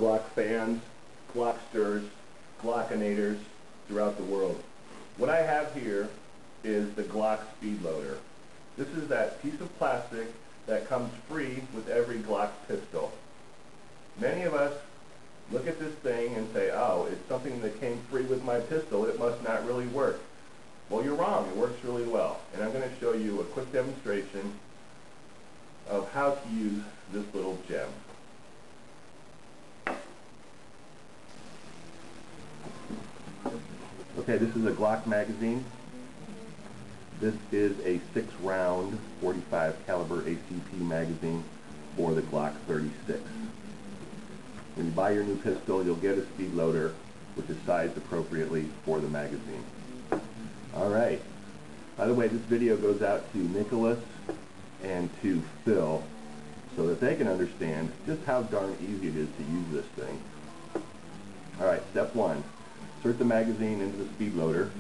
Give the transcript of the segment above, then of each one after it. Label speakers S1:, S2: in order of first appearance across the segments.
S1: Glock fans, Glocksters, Glockinators throughout the world. What I have here is the Glock Speed Loader. This is that piece of plastic that comes free with every Glock pistol. Many of us look at this thing and say, oh, it's something that came free with my pistol, it must not really work. Well, you're wrong, it works really well. And I'm going to show you a quick demonstration of how to use this little gem. Okay, this is a Glock magazine. This is a 6-round 45 caliber ACP magazine for the Glock 36. When you buy your new pistol, you'll get a speed loader which is sized appropriately for the magazine. Alright, by the way, this video goes out to Nicholas and to Phil so that they can understand just how darn easy it is to use this thing. Alright, step one. Insert the magazine into the speed loader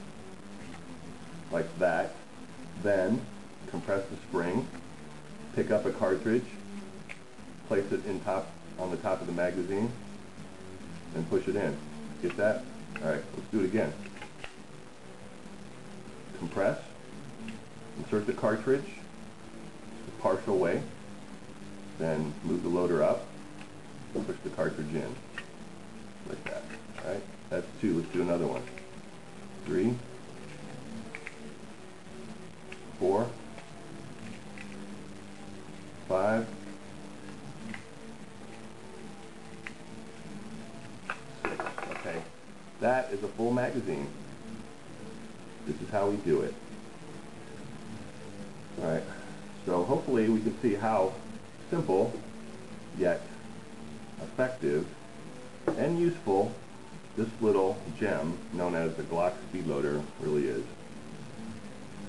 S1: like that. Then compress the spring, pick up a cartridge, place it on the top of the magazine, and push it in. Get that? Alright, let's do it again. Compress, insert the cartridge the partial way, then move the loader up, and push the cartridge in. Like that. Alright, that's 2. Let's do another one. 3, 4, 5, 6. Okay, that is a full magazine. This is how we do it. Alright, so hopefully we can see how simple yet effective and useful this little gem known as the Glock Speed Loader really is.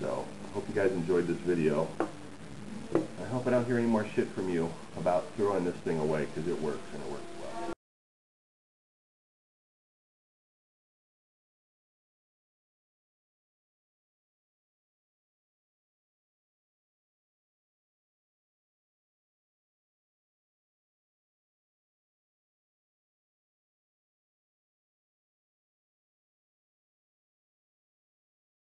S1: So, I hope you guys enjoyed this video. I hope I don't hear any more shit from you about throwing this thing away, because it works, and it works